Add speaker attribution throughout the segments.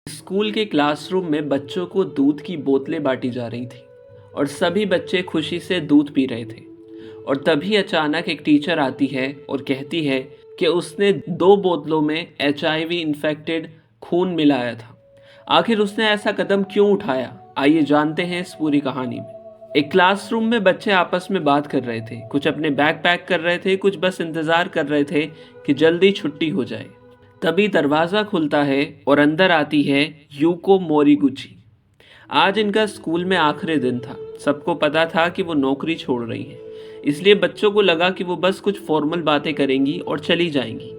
Speaker 1: School के classroom में बच्चों को दूध की बोतलें बांटी जा रही थी और सभी बच्चे खुशी से दूध पी रहे थे। और तभी अचानक एक टीचर आती है और कहती है कि उसने दो बोतलों में एचआईवी इन्फेक्टेड खून मिलाया था। आखिर उसने ऐसा कदम क्यों उठाया, आइए जानते हैं इस पूरी कहानी में। एक क्लासरूम में बच्चे आपस में बात कर रहे थे, कुछ अपने बैग पैक कर रहे थे, कुछ बस इंतजार कर रहे थे कि जल्दी छुट्टी हो जाए। तभी दरवाज़ा खुलता है और अंदर आती है यूको मोरीगुची। आज इनका स्कूल में आखिरी दिन था। सबको पता था कि वो नौकरी छोड़ रही है, इसलिए बच्चों को लगा कि वो बस कुछ फॉर्मल बातें करेंगी और चली जाएंगी।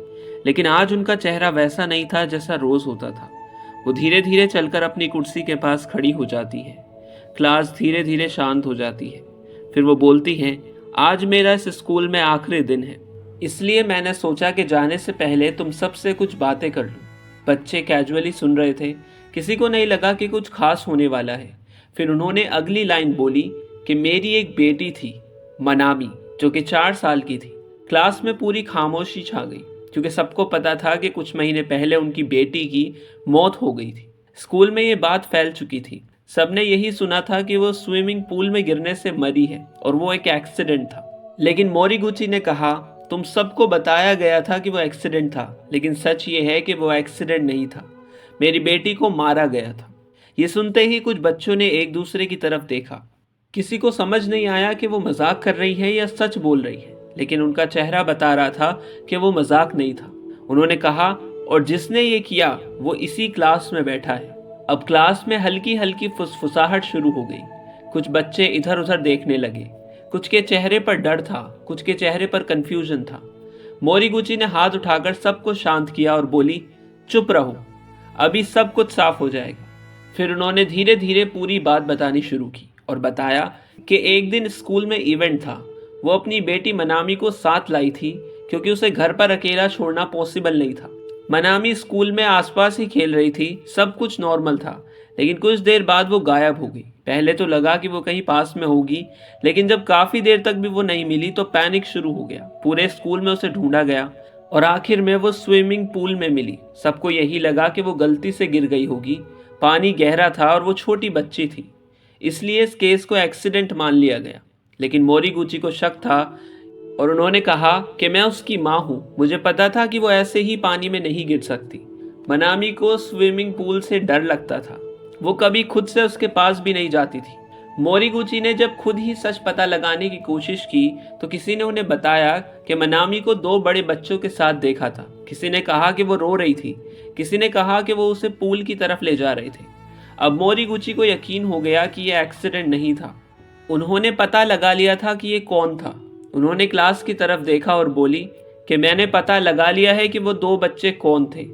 Speaker 1: लेकिन आज उनका चेहरा वैसा नहीं था जैसा रोज़ होता था। वो धीरे धीरे चलकर अपनी कुर्सी के पास खड़ी हो जाती है। क्लास धीरे धीरे शांत हो जाती है। फिर वो बोलती है, आज मेरा इस स्कूल में आखिरी दिन है, इसलिए मैंने सोचा कि जाने से पहले तुम सबसे कुछ बातें कर लूं। बच्चे कैजुअली सुन रहे थे, किसी को नहीं लगा कि कुछ खास होने वाला है। फिर उन्होंने अगली लाइन बोली कि मेरी एक बेटी थी, मनामी, जो कि 4 साल की थी। क्लास में पूरी खामोशी छा गई, क्योंकि सबको पता था कि कुछ महीने पहले उनकी बेटी की मौत हो गई थी। स्कूल में ये बात फैल चुकी थी। सबने यही सुना था कि वो स्विमिंग पूल में गिरने से मरी है और वो एक एक्सीडेंट था। लेकिन मोरीगुची ने कहा, तुम सबको बताया गया था कि वो एक्सीडेंट था, लेकिन सच ये है कि वो एक्सीडेंट नहीं था। मेरी बेटी को मारा गया था। ये सुनते ही कुछ बच्चों ने एक दूसरे की तरफ देखा। किसी को समझ नहीं आया कि वो मजाक कर रही है या सच बोल रही है, लेकिन उनका चेहरा बता रहा था कि वो मजाक नहीं था। उन्होंने कहा, और जिसने ये किया वो इसी क्लास में बैठा है। अब क्लास में हल्की हल्की फुसफुसाहट शुरू हो गई। कुछ बच्चे इधर उधर देखने लगे। कुछ के चेहरे पर डर था, कुछ के चेहरे पर कंफ्यूजन था। मोरीगुची ने हाथ उठाकर सबको शांत किया और बोली, चुप रहो, अभी सब कुछ साफ हो जाएगा। फिर उन्होंने धीरे धीरे पूरी बात बतानी शुरू की और बताया कि एक दिन स्कूल में इवेंट था। वो अपनी बेटी मनामी को साथ लाई थी, क्योंकि उसे घर पर अकेला छोड़ना पॉसिबल नहीं था। मनामी स्कूल में आसपास ही खेल रही थी, सब कुछ नॉर्मल था। लेकिन कुछ देर बाद वो गायब हो गई। पहले तो लगा कि वो कहीं पास में होगी, लेकिन जब काफी देर तक भी वो नहीं मिली तो पैनिक शुरू हो गया। पूरे स्कूल में उसे ढूंढा गया और आखिर में वो स्विमिंग पूल में मिली। सबको यही लगा कि वो गलती से गिर गई होगी। पानी गहरा था और वो छोटी बच्ची थी, इसलिए इस केस को एक्सीडेंट मान लिया गया। लेकिन मोरीगुची को शक था और उन्होंने कहा कि मैं उसकी माँ हूँ, मुझे पता था कि वो ऐसे ही पानी में नहीं गिर सकती। मनामी को स्विमिंग पूल से डर लगता था, वो कभी खुद से उसके पास भी नहीं जाती थी। मोरीगुची ने जब खुद ही सच पता लगाने की कोशिश की तो किसी ने उन्हें बताया कि मनामी को 2 बड़े बच्चों के साथ देखा था। किसी ने कहा कि वो रो रही थी, किसी ने कहा कि वो उसे पूल की तरफ ले जा रहे थे। अब मोरीगुची को यकीन हो गया कि यह एक्सीडेंट नहीं था। उन्होंने पता लगा लिया था कि ये कौन था। उन्होंने क्लास की तरफ देखा और बोली कि मैंने पता लगा लिया है कि वो 2 बच्चे कौन थे।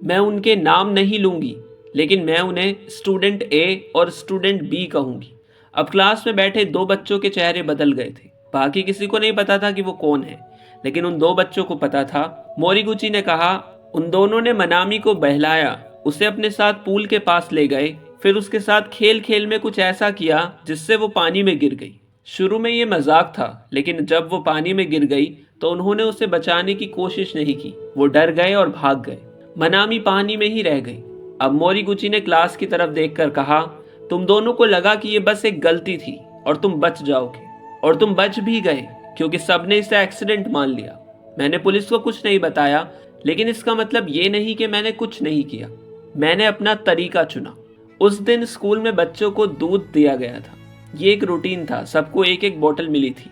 Speaker 1: मैं उनके नाम नहीं लूंगी, लेकिन मैं उन्हें स्टूडेंट ए और स्टूडेंट बी कहूंगी। अब क्लास में बैठे 2 बच्चों के चेहरे बदल गए थे। बाकी किसी को नहीं पता था कि वो कौन है, लेकिन उन 2 बच्चों को पता था। मोरीगुची ने कहा, उन दोनों ने मनामी को बहलाया, उसे अपने साथ पूल के पास ले गए, फिर उसके साथ खेल खेल में कुछ ऐसा किया जिससे वो पानी में गिर गई। शुरू में ये मजाक था, लेकिन जब वो पानी में गिर गई तो उन्होंने उसे बचाने की कोशिश नहीं की। वो डर गए और भाग गए। मनामी पानी में ही रह गई। अब मोरीगुची ने क्लास की तरफ देखकर कहा, तुम दोनों को लगा कि ये बस एक गलती थी और तुम बच जाओगे, और तुम बच भी गए, क्योंकि सबने इसे एक्सीडेंट मान लिया। मैंने पुलिस को कुछ नहीं बताया, लेकिन इसका मतलब ये नहीं कि मैंने कुछ नहीं किया। मैंने अपना तरीका चुना। उस दिन स्कूल में बच्चों को दूध दिया गया था। ये एक रूटीन था, सबको एक एक बोतल मिली थी।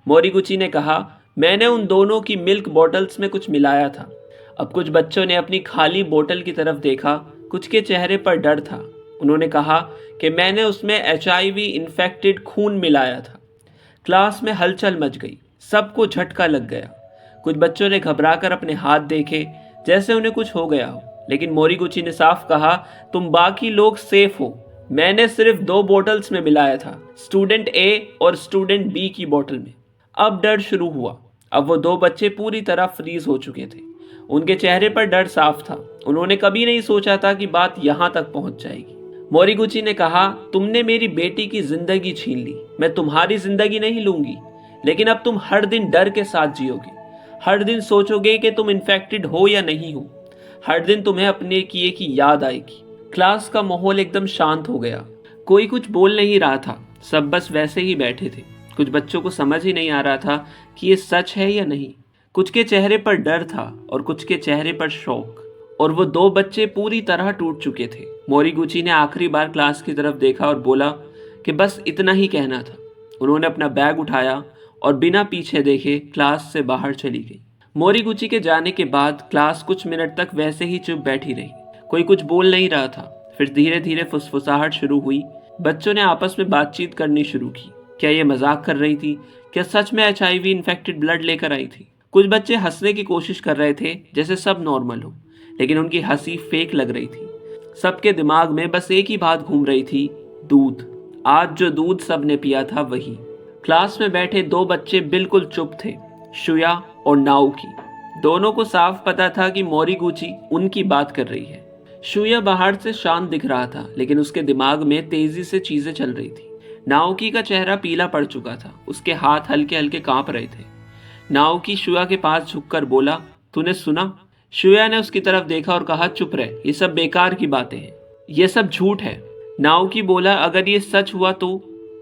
Speaker 1: मोरीगुची ने कहा, मैंने उन दोनों की मिल्क बॉटल्स में कुछ मिलाया था। अब कुछ बच्चों ने अपनी खाली बोतल की तरफ देखा, कुछ के चेहरे पर डर था। उन्होंने कहा कि मैंने उसमें एचआईवी इन्फेक्टेड खून मिलाया था। क्लास में हलचल मच गई, सबको झटका लग गया। कुछ बच्चों ने घबराकर अपने हाथ देखे, जैसे उन्हें कुछ हो गया हो। लेकिन मोरीगुची ने साफ कहा, तुम बाकी लोग सेफ हो, मैंने सिर्फ 2 बोतल्स में मिलाया था, स्टूडेंट ए और स्टूडेंट बी की बोतल में। अब डर शुरू हुआ। अब वो 2 बच्चे पूरी तरह फ्रीज हो चुके थे। उनके चेहरे पर डर साफ था। उन्होंने कभी नहीं सोचा था कि बात यहाँ तक पहुंच जाएगी। मोरीगुची ने कहा, तुमने मेरी बेटी की जिंदगी छीन ली, मैं तुम्हारी जिंदगी नहीं लूंगी, लेकिन अब तुम हर दिन डर के साथ जियोगे। हर दिन सोचोगे कि तुम इन्फेक्टेड हो या नहीं हो। हर दिन तुम्हें अपने किए की याद आएगी। क्लास का माहौल एकदम शांत हो गया। कोई कुछ बोल नहीं रहा था, सब बस वैसे ही बैठे थे। कुछ बच्चों को समझ ही नहीं आ रहा था कि ये सच है या नहीं। कुछ के चेहरे पर डर था और कुछ के चेहरे पर शौक। और वो दो बच्चे पूरी तरह टूट चुके थे। मोरीगुची ने आखिरी बार क्लास की तरफ देखा और बोला कि बस इतना ही कहना था। उन्होंने अपना बैग उठाया और बिना पीछे देखे क्लास से बाहर चली गई। मोरीगुची के जाने के बाद क्लास कुछ मिनट तक वैसे ही चुप बैठी रही। कोई कुछ बोल नहीं रहा था। फिर धीरे धीरे फुसफुसाहट शुरू हुई। बच्चों ने आपस में बातचीत करनी शुरू की। क्या ये मजाक कर रही थी? क्या सच में HIV इन्फेक्टेड ब्लड लेकर आई थी? कुछ बच्चे हंसने की कोशिश कर रहे थे जैसे सब नॉर्मल हो, लेकिन उनकी हंसी फेक लग रही थी। सबके दिमाग में बस एक ही बात घूम रही थी, दूध। आज जो दूध सबने पिया था वही। क्लास में बैठे दो बच्चे बिल्कुल चुप थे, शुया और नाओकी। दोनों को साफ पता था कि मोरीगुची उनकी बात कर रही है। शुया बाहर से शांत दिख रहा था, लेकिन उसके दिमाग में तेजी से चीजें चल रही थी। नाओकी का चेहरा पीला पड़ चुका था, उसके हाथ हल्के हल्के कांप रहे थे। नाओकी शुया के पास झुककर बोला, तूने सुना? शुया ने उसकी तरफ देखा और कहा, चुप रहे, ये सब बेकार की बातें हैं, ये सब झूठ है। नाओकी बोला, अगर ये सच हुआ तो?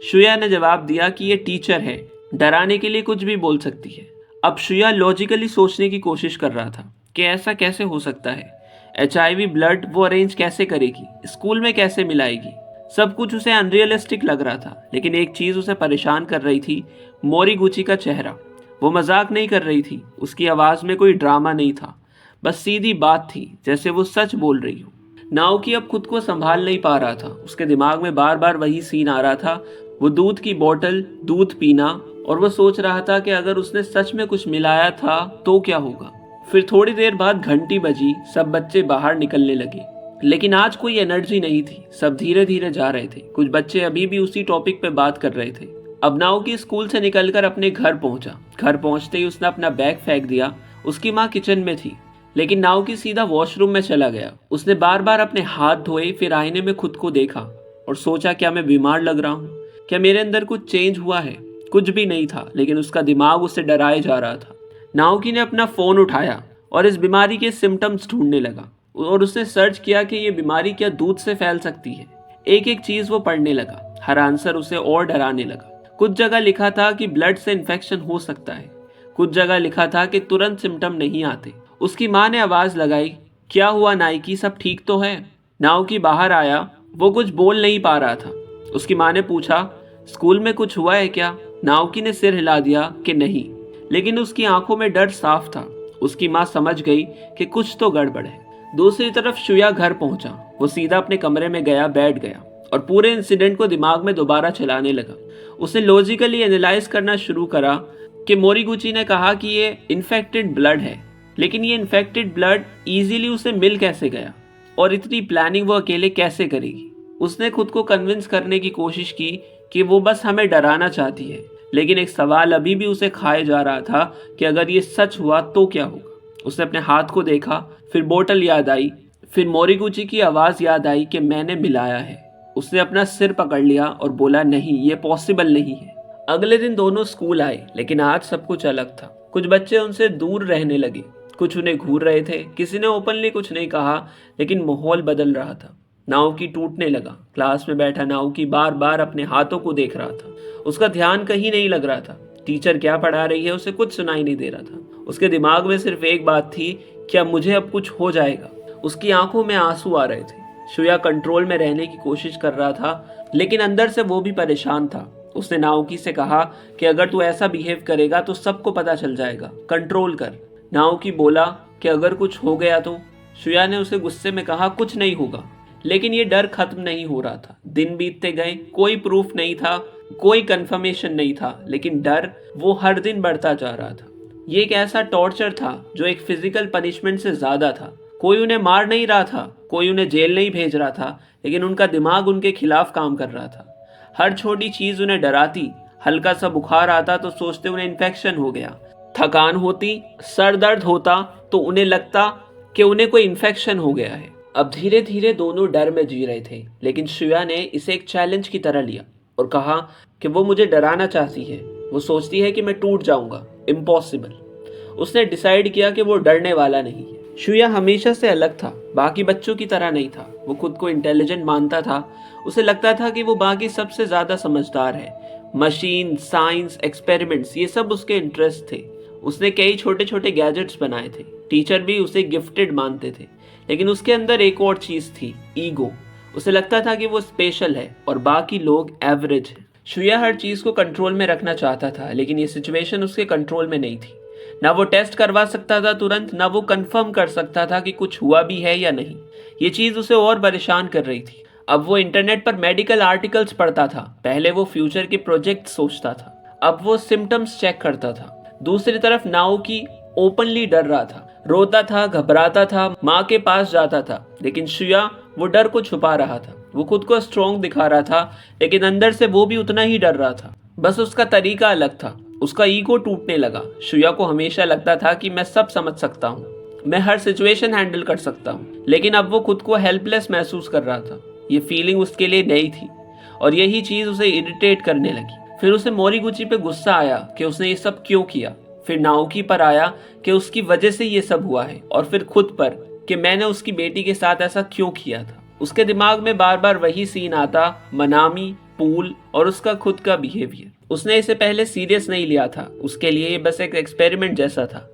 Speaker 1: शुया ने जवाब दिया कि ये टीचर है, डराने के लिए कुछ भी बोल सकती है। अब शुया लॉजिकली सोचने की कोशिश कर रहा था कि ऐसा कैसे हो सकता है। HIV ब्लड वो अरेंज कैसे करेगी, स्कूल में कैसे मिलाएगी? सब कुछ उसे अनरियलिस्टिक लग रहा था। लेकिन एक चीज उसे परेशान कर रही थी, मोरीगुची का चेहरा। वो मजाक नहीं कर रही थी, उसकी आवाज में कोई ड्रामा नहीं था, बस सीधी बात थी, जैसे वो सच बोल रही हो। नाओकी अब खुद को संभाल नहीं पा रहा था। उसके दिमाग में बार बार वही सीन आ रहा था, वो दूध की बोतल, दूध पीना, और वो सोच रहा था कि अगर उसने सच में कुछ मिलाया था तो क्या होगा। फिर थोड़ी देर बाद घंटी बजी, सब बच्चे बाहर निकलने लगे, लेकिन आज कोई एनर्जी नहीं थी। सब धीरे धीरे जा रहे थे। कुछ बच्चे अभी भी उसी टॉपिक पे बात कर रहे थे। अब नाओकी स्कूल से निकलकर अपने घर पहुंचा। घर पहुंचते ही उसने अपना बैग फेंक दिया। उसकी माँ किचन में थी, लेकिन नाओकी सीधा वॉशरूम में चला गया। उसने बार बार अपने हाथ धोए, फिर आईने में खुद को देखा और सोचा, क्या मैं बीमार लग रहा हूँ? क्या मेरे अंदर कुछ चेंज हुआ है? कुछ भी नहीं था, लेकिन उसका दिमाग उसे डराए जा रहा था। नाओकी ने अपना फोन उठाया और इस बीमारी के सिम्टम्स ढूंढने लगा और उसने सर्च किया कि ये बीमारी क्या दूध से फैल सकती है। एक एक चीज वो पढ़ने लगा। हर आंसर उसे और डराने लगा। कुछ जगह लिखा था कि ब्लड से इन्फेक्शन हो सकता है, कुछ जगह लिखा था कि तुरंत सिम्टम नहीं आते। उसकी माँ ने आवाज लगाई, क्या हुआ नाइकी, सब ठीक तो है? नाओकी बाहर आया। वो कुछ बोल नहीं पा रहा था। उसकी माँ ने पूछा, स्कूल में कुछ हुआ है क्या? नाओकी ने सिर हिला दिया कि नहीं, लेकिन उसकी आंखों में डर साफ था। उसकी माँ समझ गई कि कुछ तो गड़बड़ है। दूसरी तरफ शुया घर पहुंचा। वो सीधा अपने कमरे में गया, बैठ गया और पूरे इंसिडेंट को दिमाग में दोबारा चलाने लगा। उसने लॉजिकली एनालाइज करना शुरू करा कि मोरीगुची ने कहा कि ये इन्फेक्टेड ब्लड है, लेकिन ये इन्फेक्टेड ब्लड इजीली उसे मिल कैसे गया और इतनी प्लानिंग वो अकेले कैसे करेगी। उसने खुद को कन्विंस करने की कोशिश की कि वो बस हमें डराना चाहती है, लेकिन एक सवाल अभी भी उसे खाए जा रहा था कि अगर ये सच हुआ तो क्या होगा। उसने अपने हाथ को देखा, फिर बोतल याद आई, फिर मोरीगुची की आवाज याद आई कि मैंने मिलाया है। उसने अपना सिर पकड़ लिया और बोला, नहीं, ये पॉसिबल नहीं है। अगले दिन दोनों स्कूल आए, लेकिन आज सब कुछ अलग था। कुछ बच्चे उनसे दूर रहने लगे, कुछ उन्हें घूर रहे थे। किसी ने ओपनली कुछ नहीं कहा, लेकिन माहौल बदल रहा था। नाओकी टूटने लगा। क्लास में बैठा नाओकी बार बार अपने हाथों को देख रहा था। उसका ध्यान कहीं नहीं लग रहा था। टीचर क्या पढ़ा रही है उसे कुछ सुनाई नहीं दे रहा था। उसके दिमाग में सिर्फ एक बात थी, क्या मुझे अब कुछ हो जाएगा? उसकी आंखों में आंसू आ रहे थे। शुया कंट्रोल में रहने की कोशिश कर रहा था, लेकिन अंदर से वो भी परेशान था। उसने नाओकी से कहा कि अगर तू ऐसा बिहेव करेगा तो सबको पता चल जाएगा, कंट्रोल कर। नाओकी बोला कि अगर कुछ हो गया तो? शुया ने उसे गुस्से में कहा, कुछ नहीं होगा। लेकिन ये डर खत्म नहीं हो रहा था। दिन बीतते गए, कोई प्रूफ नहीं था, कोई कंफर्मेशन नहीं था, लेकिन डर वो हर दिन बढ़ता जा रहा था। ये एक ऐसा टॉर्चर था जो एक फिजिकल पनिशमेंट से ज्यादा था। कोई उन्हें मार नहीं रहा था, कोई उन्हें जेल नहीं भेज रहा था, लेकिन उनका दिमाग उनके खिलाफ काम कर रहा था। हर छोटी चीज उन्हें डराती। हल्का सा बुखार आता तो सोचते उन्हें इन्फेक्शन हो गया। थकान होती, सर दर्द होता तो उन्हें लगता कि उन्हें कोई इन्फेक्शन हो गया है। अब धीरे धीरे दोनों डर में जी रहे थे, लेकिन शुया ने इसे एक चैलेंज की तरह लिया और कहा कि वो मुझे डराना चाहती है। वो सोचती है कि मैं टूट जाऊंगा, इम्पॉसिबल। उसने डिसाइड किया कि वो डरने वाला नहीं है। शुया हमेशा से अलग था, बाकी बच्चों की तरह नहीं था। वो खुद को इंटेलिजेंट मानता था। उसे लगता था कि वो बाकी सबसे ज़्यादा समझदार है। मशीन, साइंस, एक्सपेरिमेंट्स, ये सब उसके इंटरेस्ट थे। उसने कई छोटे छोटे गैजेट्स बनाए थे। टीचर भी उसे गिफ्टेड मानते थे। लेकिन उसके अंदर एक और चीज़ थी, ईगो। उसे लगता था कि वो स्पेशल है और बाकी लोग एवरेज हैं। शुया हर चीज़ को कंट्रोल में रखना चाहता था, लेकिन ये सिचुएशन उसके कंट्रोल में नहीं थी। ना वो टेस्ट करवा सकता था तुरंत, ना वो कंफर्म कर सकता था कि कुछ हुआ भी है या नहीं। ये चीज़ उसे और परेशान कर रही थी। अब वो इंटरनेट पर मेडिकल आर्टिकल्स पढ़ता था। पहले वो फ्यूचर के प्रोजेक्ट सोचता था। अब वो सिम्टम्स चेक करता था। दूसरी तरफ नाओकी ओपनली डर रहा था, रोता था, घबराता था, माँ के पास जाता था। लेकिन शुया वो डर को छुपा रहा था। वो खुद को स्ट्रॉन्ग दिखा रहा था, लेकिन अंदर से वो भी उतना ही डर रहा था। बस उसका तरीका अलग था। उसका ईगो टूटने लगा। शुया को हमेशा लगता था कि मैं सब समझ सकता हूँ, मैं हर सिचुएशन हैंडल कर सकता हूँ। लेकिन अब वो खुद को हेल्पलेस महसूस कर रहा था। ये फीलिंग उसके लिए नई थी और यही चीज़ उसे इरिटेट करने लगी। फिर उसे मोरीगुची पे गुस्सा आया कि उसने ये सब क्यों किया। फिर नाओकी पर आया कि उसकी वजह से ये सब हुआ है, और फिर खुद पर कि मैंने उसकी बेटी के साथ ऐसा क्यों किया था। उसके दिमाग में बार बार वही सीन आता, मनामी, पूल और उसका खुद का बिहेवियर। उसने इसे पहले सीरियस नहीं लिया था। उसके लिए ये बस एक एक्सपेरिमेंट जैसा था।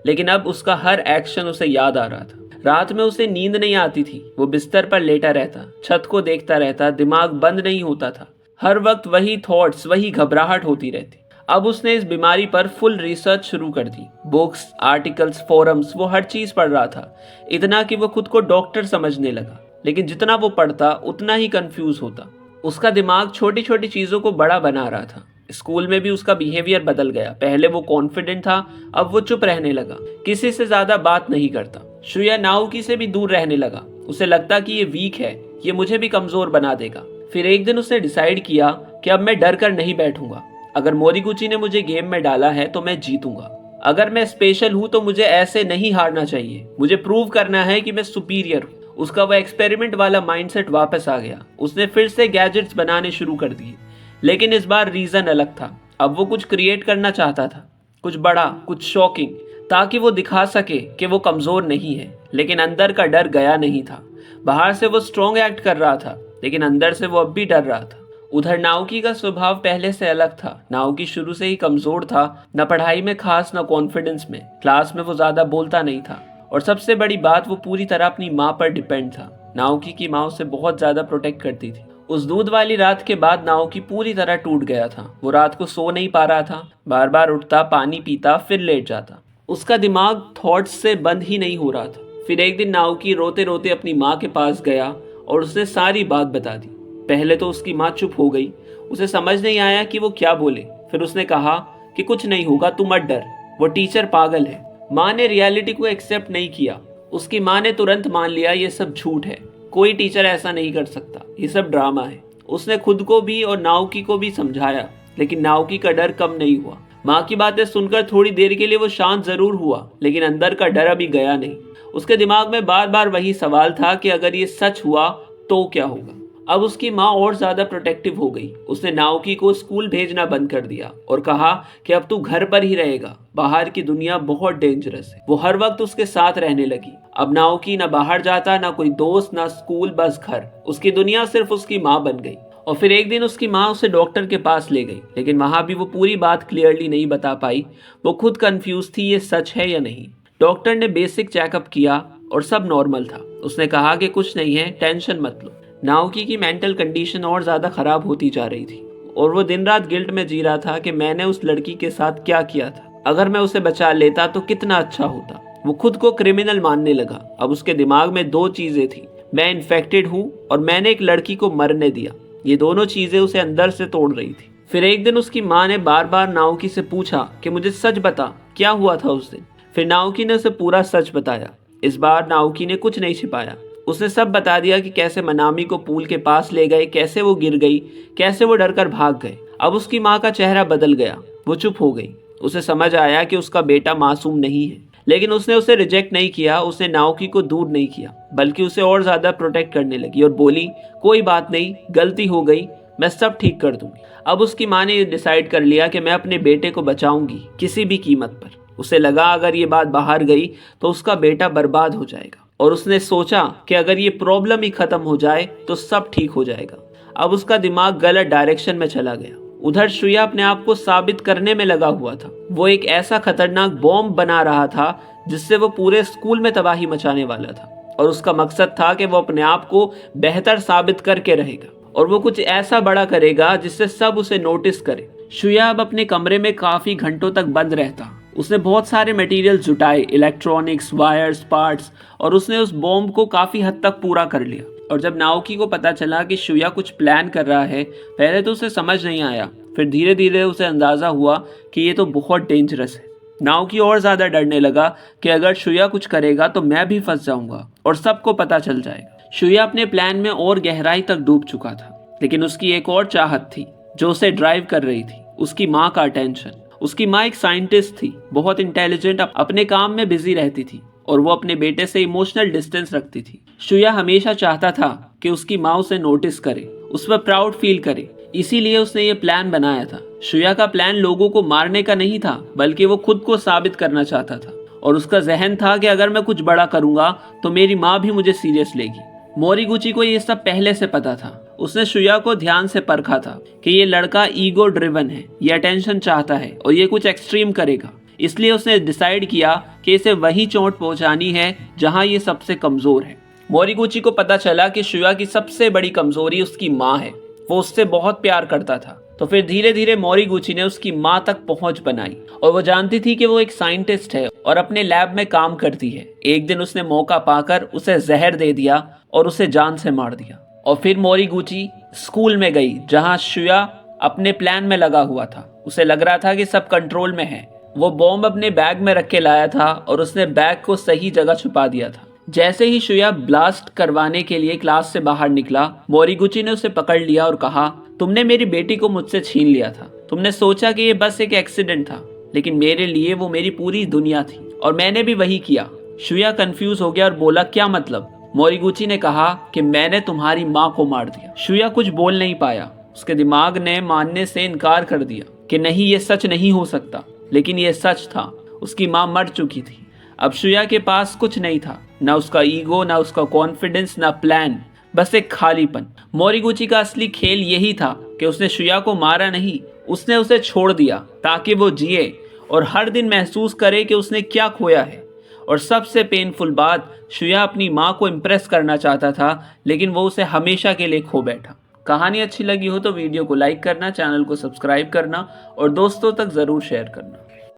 Speaker 1: लेकिन अब उसका हर एक्शन उसे याद आ रहा था। रात में उसे नींद नहीं आती थी। वो बिस्तर पर लेटा रहता, छत को देखता रहता, दिमाग बंद नहीं होता था। हर वक्त वही थॉट्स, वही घबराहट होती रहती। अब उसने इस बीमारी पर फुल रिसर्च शुरू कर दी। बुक्स, आर्टिकल्स, फोरम्स, वो हर चीज पढ़ रहा था। इतना कि वो खुद को डॉक्टर समझने लगा। लेकिन जितना वो पढ़ता उतना ही कंफ्यूज होता। उसका दिमाग छोटी छोटी चीजों को बड़ा बना रहा था। स्कूल में भी उसका बिहेवियर बदल गया। पहले वो कॉन्फिडेंट था, अब वो चुप रहने लगा, किसी से ज्यादा बात नहीं करता। शुया नाओकी से भी दूर रहने लगा। उसे लगता कि ये वीक है, ये मुझे भी कमजोर बना देगा। फिर एक दिन उसने डिसाइड किया कि अब मैं डर कर नहीं बैठूंगा। अगर मोरीगुची ने मुझे गेम में डाला है तो मैं जीतूंगा। अगर मैं स्पेशल हूं तो मुझे ऐसे नहीं हारना चाहिए। मुझे प्रूव करना है कि मैं सुपीरियर हूं। उसका वह एक्सपेरिमेंट वाला माइंडसेट वापस आ गया। उसने फिर से गैजेट्स बनाने शुरू कर दिए, लेकिन इस बार रीजन अलग था। अब वो कुछ क्रिएट करना चाहता था, कुछ बड़ा, कुछ शॉकिंग, ताकि वो दिखा सके कि वो कमजोर नहीं है। लेकिन अंदर का डर गया नहीं था। बाहर से वो स्ट्रॉन्ग एक्ट कर रहा था, लेकिन अंदर से वो अब भी डर रहा था। उधर नाओकी का स्वभाव पहले से अलग था। नाओकी शुरू से ही कमजोर था, न पढ़ाई में खास, न कॉन्फिडेंस में। क्लास में वो ज्यादा बोलता नहीं था, और सबसे बड़ी बात, वो पूरी तरह अपनी माँ पर डिपेंड था। नाओकी की माँ उसे बहुत ज्यादा प्रोटेक्ट करती थी। उस दूध वाली रात के बाद नाओकी पूरी तरह टूट गया था। वो रात को सो नहीं पा रहा था। बार बार उठता, पानी पीता, फिर लेट जाता। उसका दिमाग थॉट्स से बंद ही नहीं हो रहा था। फिर एक दिन नाओकी रोते रोते अपनी माँ के पास गया और उसने सारी बात बता दी। पहले तो उसकी माँ चुप हो गई। उसे समझ नहीं आया कि वो क्या बोले। फिर उसने कहा कि कुछ नहीं होगा, तू मत डर, वो टीचर पागल है। माँ ने रियलिटी को एक्सेप्ट नहीं किया। उसकी माँ ने तुरंत मान लिया ये सब झूठ है, कोई टीचर ऐसा नहीं कर सकता, ये सब ड्रामा है। उसने खुद को भी और नाओकी को भी समझाया, लेकिन नाओकी का डर कम नहीं हुआ। माँ की बातें सुनकर थोड़ी देर के लिए वो शांत जरूर हुआ, लेकिन अंदर का डर अभी गया नहीं। उसके दिमाग में बार बार वही सवाल था कि अगर ये सच हुआ तो क्या होगा। अब उसकी माँ और ज्यादा प्रोटेक्टिव हो गई। उसने नाओकी को स्कूल भेजना बंद कर दिया और कहा कि अब तू घर पर ही रहेगा, बाहर की दुनिया बहुत डेंजरस है। वो हर वक्त उसके साथ रहने लगी। अब नाओकी ना बाहर जाता, ना कोई दोस्त, ना स्कूल, बस घर। उसकी दुनिया सिर्फ उसकी माँ बन गई। और फिर एक दिन उसकी माँ उसे डॉक्टर के पास ले गई, लेकिन वहां भी वो पूरी बात क्लियरली नहीं बता पाई। वो खुद कंफ्यूज थी, ये सच है या नहीं। डॉक्टर ने बेसिक चेकअप किया और सब नॉर्मल था। उसने कहा कि कुछ नहीं है, टेंशन मत लो। नाओकी की मेंटल कंडीशन और ज़्यादा ख़राब होती जा रही थी, और वो दिन रात गिल्ट में जी रहा था कि मैंने उस लड़की के साथ क्या किया था। अगर मैं उसे बचा लेता तो कितना अच्छा होता। वो खुद को क्रिमिनल मानने लगा। अब उसके दिमाग में दो चीज़ें थी, मैं इन्फेक्टेड हूँ और मैंने एक लड़की को मरने दिया। ये दोनों चीज़ें उसे अंदर से तोड़ रही थी। फिर एक दिन उसकी माँ ने बार बार नाओकी से पूछा कि मुझे सच बता, क्या हुआ था उस दिन। फिर नाओकी ने उसे पूरा सच बताया। इस बार नाओकी ने कुछ नहीं छिपाया। उसने सब बता दिया कि कैसे मनामी को पूल के पास ले गए, कैसे वो गिर गई, कैसे वो डरकर भाग गए। अब उसकी माँ का चेहरा बदल गया। वो चुप हो गई। उसे समझ आया कि उसका बेटा मासूम नहीं है, लेकिन उसने उसे रिजेक्ट नहीं किया। उसने नाओकी को दूर नहीं किया, बल्कि उसे और ज्यादा प्रोटेक्ट करने लगी और बोली, कोई बात नहीं, गलती हो गई, मैं सब ठीक कर दूंगी। अब उसकी माँ ने डिसाइड कर लिया कि मैं अपने बेटे को बचाऊंगी किसी भी कीमत पर। उसे लगा अगर ये बात बाहर गई तो उसका बेटा बर्बाद हो जाएगा, और उसने सोचा कि अगर ये प्रॉब्लम ही खत्म हो जाए तो सब ठीक हो जाएगा। अब उसका दिमाग गलत डायरेक्शन में चला गया। उधर श्रेया अपने आप को साबित करने में लगा हुआ था। वो एक ऐसा खतरनाक बॉम्ब बना रहा था जिससे वो पूरे स्कूल में तबाही मचाने वाला था, और उसका मकसद था कि वो अपने आप को बेहतर साबित करके रहेगा और वो कुछ ऐसा बड़ा करेगा जिससे सब उसे नोटिस करे। श्रेया अब अपने कमरे में काफी घंटों तक बंद रहता। उसने बहुत सारे मटेरियल जुटाए, इलेक्ट्रॉनिक्स, वायर्स, पार्ट्स, और उसने उस बॉम्ब को काफी हद तक पूरा कर लिया। और जब नाओकी को पता चला कि श्रेया कुछ प्लान कर रहा है, पहले तो उसे समझ नहीं आया, फिर धीरे धीरे उसे अंदाजा हुआ कि ये तो बहुत डेंजरस है। नाओकी और ज्यादा डरने लगा कि अगर श्रेया कुछ करेगा तो मैं भी फंस जाऊंगा और सबको पता चल जाएगा। श्रेया अपने प्लान में और गहराई तक डूब चुका था, लेकिन उसकी एक और चाहत थी जो उसे ड्राइव कर रही थी, उसकी माँ का अटेंशन। उसकी माँ एक साइंटिस्ट थी, बहुत इंटेलिजेंट, अपने काम में बिजी रहती थी और वो अपने बेटे से इमोशनल डिस्टेंस रखती थी। श्रेया हमेशा चाहता था कि उसकी माँ उसे नोटिस करे, उस पर प्राउड फील करे, इसीलिए उसने ये प्लान बनाया था। श्रेया का प्लान लोगों को मारने का नहीं था, बल्कि वो खुद को साबित करना चाहता था, और उसका जहन था कि अगर मैं कुछ बड़ा करूंगा तो मेरी माँ भी मुझे सीरियस लेगी। मोरीगुची को ये सब पहले से पता था। उसने श्रेया को ध्यान से परखा था कि ये लड़का ईगो ड्रिवन है, ये अटेंशन चाहता है और ये कुछ एक्सट्रीम करेगा। इसलिए उसने डिसाइड किया कि इसे वही चोट पहुंचानी है जहां ये सबसे कमजोर है। मोरीगुची को पता चला कि श्रेया की सबसे बड़ी कमजोरी उसकी माँ है। वो उससे बहुत प्यार करता था, तो फिर धीरे धीरे मोरीगुची ने उसकी माँ तक पहुंच बनाई, और वो जानती थी कि वो एक साइंटिस्ट है और अपने लैब में काम करती है। एक दिन उसने मौका पाकर उसे जहर दे दिया और उसे जान से मार दिया। और फिर मोरीगुची स्कूल में गई जहां श्रेया अपने प्लान में लगा हुआ था। उसे लग रहा था कि सब कंट्रोल में है। वो बॉम्ब अपने बैग में रख के लाया था और उसने बैग को सही जगह छुपा दिया था। जैसे ही श्रेया ब्लास्ट करवाने के लिए क्लास से बाहर निकला, मोरीगुची ने उसे पकड़ लिया और कहा, तुमने मेरी बेटी को मुझसे छीन लिया था। तुमने सोचा कि ये बस एक एक्सीडेंट था, लेकिन मेरे लिए वो मेरी पूरी दुनिया थी और मैंने भी वही किया। श्रेया कंफ्यूज हो गया और बोला, क्या मतलब? मोरीगुची ने कहा कि मैंने तुम्हारी माँ को मार दिया। श्रेया कुछ बोल नहीं पाया। उसके दिमाग ने मानने से इनकार कर दिया कि नहीं, ये सच नहीं हो सकता। लेकिन ये सच था, उसकी माँ मर चुकी थी। अब श्रेया के पास कुछ नहीं था, ना उसका ईगो, ना उसका कॉन्फिडेंस, ना प्लान, बस एक खालीपन। मोरीगुची का असली खेल यही था कि उसने श्रेया को मारा नहीं, उसने उसे छोड़ दिया ताकि वो जिए और हर दिन महसूस करे कि उसने क्या खोया है। और सबसे पेनफुल बात, श्रेया अपनी माँ को इम्प्रेस करना चाहता था, लेकिन वो उसे हमेशा के लिए खो बैठा। कहानी अच्छी लगी हो तो वीडियो को लाइक करना, चैनल को सब्सक्राइब करना और दोस्तों तक ज़रूर शेयर करना।